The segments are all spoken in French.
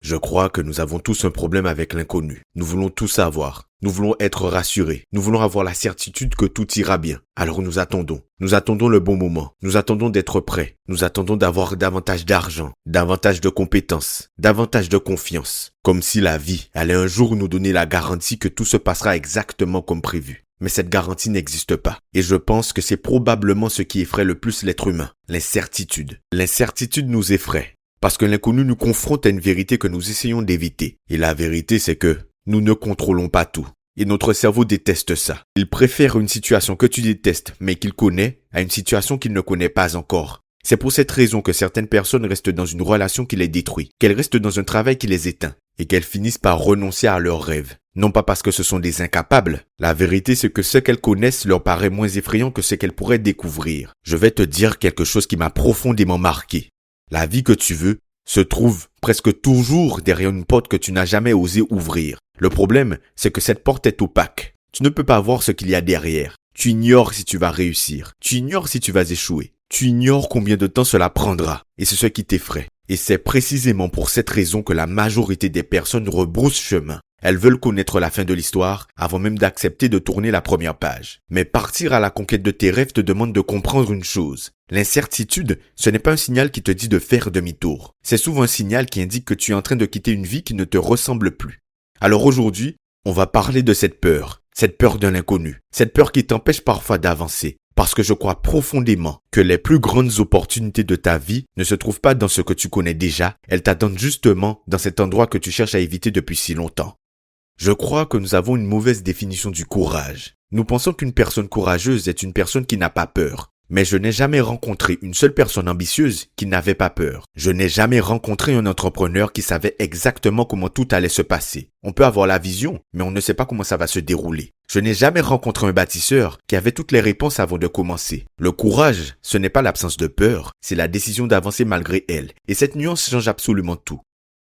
Je crois que nous avons tous un problème avec l'inconnu. Nous voulons tout savoir. Nous voulons être rassurés. Nous voulons avoir la certitude que tout ira bien. Alors nous attendons. Nous attendons le bon moment. Nous attendons d'être prêts. Nous attendons d'avoir davantage d'argent, davantage de compétences, davantage de confiance. Comme si la vie allait un jour nous donner la garantie que tout se passera exactement comme prévu. Mais cette garantie n'existe pas. Et je pense que c'est probablement ce qui effraie le plus l'être humain. L'incertitude. L'incertitude nous effraie. Parce que l'inconnu nous confronte à une vérité que nous essayons d'éviter. Et la vérité, c'est que nous ne contrôlons pas tout. Et notre cerveau déteste ça. Il préfère une situation que tu détestes, mais qu'il connaît, à une situation qu'il ne connaît pas encore. C'est pour cette raison que certaines personnes restent dans une relation qui les détruit, qu'elles restent dans un travail qui les éteint, et qu'elles finissent par renoncer à leurs rêves. Non pas parce que ce sont des incapables. La vérité, c'est que ce qu'elles connaissent leur paraît moins effrayant que ce qu'elles pourraient découvrir. Je vais te dire quelque chose qui m'a profondément marqué. La vie que tu veux se trouve presque toujours derrière une porte que tu n'as jamais osé ouvrir. Le problème, c'est que cette porte est opaque. Tu ne peux pas voir ce qu'il y a derrière. Tu ignores si tu vas réussir. Tu ignores si tu vas échouer. Tu ignores combien de temps cela prendra. Et c'est ce qui t'effraie. Et c'est précisément pour cette raison que la majorité des personnes rebroussent chemin. Elles veulent connaître la fin de l'histoire avant même d'accepter de tourner la première page. Mais partir à la conquête de tes rêves te demande de comprendre une chose. L'incertitude, ce n'est pas un signal qui te dit de faire demi-tour. C'est souvent un signal qui indique que tu es en train de quitter une vie qui ne te ressemble plus. Alors aujourd'hui, on va parler de cette peur de l'inconnu, cette peur qui t'empêche parfois d'avancer. Parce que je crois profondément que les plus grandes opportunités de ta vie ne se trouvent pas dans ce que tu connais déjà, elles t'attendent justement dans cet endroit que tu cherches à éviter depuis si longtemps. Je crois que nous avons une mauvaise définition du courage. Nous pensons qu'une personne courageuse est une personne qui n'a pas peur. Mais je n'ai jamais rencontré une seule personne ambitieuse qui n'avait pas peur. Je n'ai jamais rencontré un entrepreneur qui savait exactement comment tout allait se passer. On peut avoir la vision, mais on ne sait pas comment ça va se dérouler. Je n'ai jamais rencontré un bâtisseur qui avait toutes les réponses avant de commencer. Le courage, ce n'est pas l'absence de peur, c'est la décision d'avancer malgré elle. Et cette nuance change absolument tout.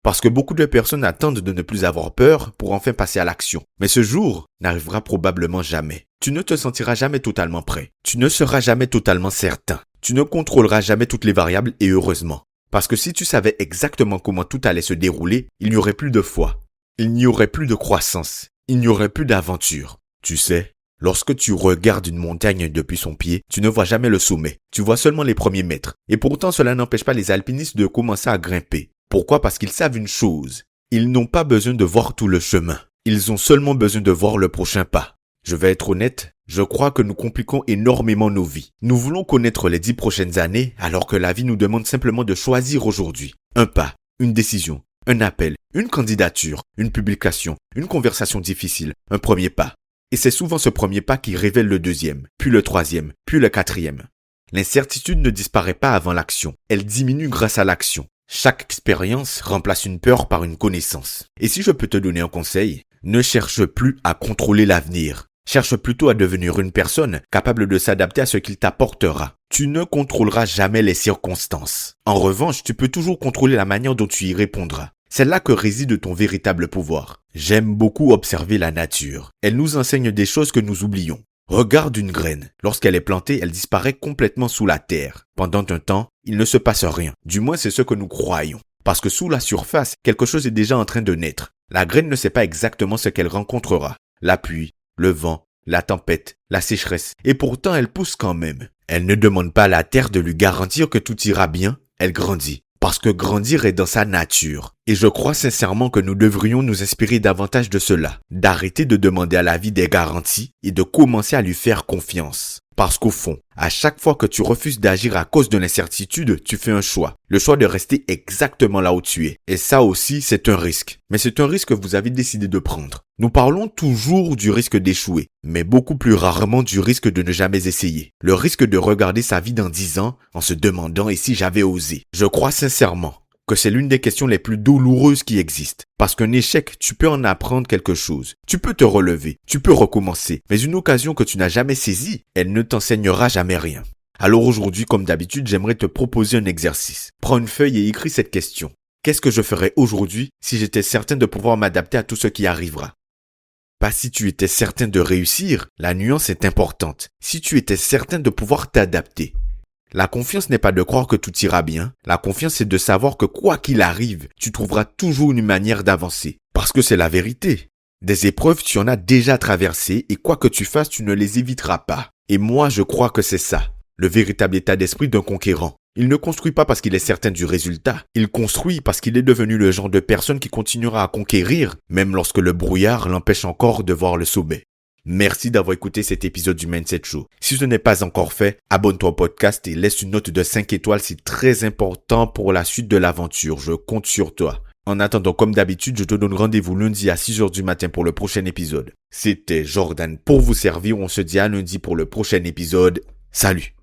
Parce que beaucoup de personnes attendent de ne plus avoir peur pour enfin passer à l'action. Mais ce jour n'arrivera probablement jamais. Tu ne te sentiras jamais totalement prêt. Tu ne seras jamais totalement certain. Tu ne contrôleras jamais toutes les variables et heureusement. Parce que si tu savais exactement comment tout allait se dérouler, il n'y aurait plus de foi. Il n'y aurait plus de croissance. Il n'y aurait plus d'aventure. Tu sais, lorsque tu regardes une montagne depuis son pied, tu ne vois jamais le sommet. Tu vois seulement les premiers mètres. Et pourtant, cela n'empêche pas les alpinistes de commencer à grimper. Pourquoi? Parce qu'ils savent une chose. Ils n'ont pas besoin de voir tout le chemin. Ils ont seulement besoin de voir le prochain pas. Je vais être honnête, je crois que nous compliquons énormément nos vies. Nous voulons connaître les 10 prochaines années alors que la vie nous demande simplement de choisir aujourd'hui. Un pas, une décision, un appel, une candidature, une publication, une conversation difficile, un premier pas. Et c'est souvent ce premier pas qui révèle le deuxième, puis le troisième, puis le quatrième. L'incertitude ne disparaît pas avant l'action, elle diminue grâce à l'action. Chaque expérience remplace une peur par une connaissance. Et si je peux te donner un conseil, ne cherche plus à contrôler l'avenir. Cherche plutôt à devenir une personne capable de s'adapter à ce qu'il t'apportera. Tu ne contrôleras jamais les circonstances. En revanche, tu peux toujours contrôler la manière dont tu y répondras. C'est là que réside ton véritable pouvoir. J'aime beaucoup observer la nature. Elle nous enseigne des choses que nous oublions. Regarde une graine. Lorsqu'elle est plantée, elle disparaît complètement sous la terre. Pendant un temps, il ne se passe rien. Du moins, c'est ce que nous croyons. Parce que sous la surface, quelque chose est déjà en train de naître. La graine ne sait pas exactement ce qu'elle rencontrera. La pluie, le vent, la tempête, la sécheresse. Et pourtant, elle pousse quand même. Elle ne demande pas à la terre de lui garantir que tout ira bien. Elle grandit. Parce que grandir est dans sa nature. Et je crois sincèrement que nous devrions nous inspirer davantage de cela. D'arrêter de demander à la vie des garanties et de commencer à lui faire confiance. Parce qu'au fond, à chaque fois que tu refuses d'agir à cause de l'incertitude, tu fais un choix. Le choix de rester exactement là où tu es. Et ça aussi, c'est un risque. Mais c'est un risque que vous avez décidé de prendre. Nous parlons toujours du risque d'échouer, mais beaucoup plus rarement du risque de ne jamais essayer. Le risque de regarder sa vie dans 10 ans en se demandant « et si j'avais osé ?» Je crois sincèrement que c'est l'une des questions les plus douloureuses qui existent. Parce qu'un échec, tu peux en apprendre quelque chose. Tu peux te relever, tu peux recommencer. Mais une occasion que tu n'as jamais saisie, elle ne t'enseignera jamais rien. Alors aujourd'hui, comme d'habitude, j'aimerais te proposer un exercice. Prends une feuille et écris cette question. Qu'est-ce que je ferais aujourd'hui si j'étais certain de pouvoir m'adapter à tout ce qui arrivera? Pas si tu étais certain de réussir, la nuance est importante. Si tu étais certain de pouvoir t'adapter. La confiance n'est pas de croire que tout ira bien. La confiance, c'est de savoir que quoi qu'il arrive, tu trouveras toujours une manière d'avancer. Parce que c'est la vérité. Des épreuves, tu en as déjà traversées et quoi que tu fasses, tu ne les éviteras pas. Et moi, je crois que c'est ça, le véritable état d'esprit d'un conquérant. Il ne construit pas parce qu'il est certain du résultat. Il construit parce qu'il est devenu le genre de personne qui continuera à conquérir, même lorsque le brouillard l'empêche encore de voir le sommet. Merci d'avoir écouté cet épisode du Mindset Show. Si ce n'est pas encore fait, abonne-toi au podcast et laisse une note de 5 étoiles, c'est très important pour la suite de l'aventure. Je compte sur toi. En attendant, comme d'habitude, je te donne rendez-vous lundi à 6h du matin pour le prochain épisode. C'était Jordan pour vous servir. On se dit à lundi pour le prochain épisode. Salut!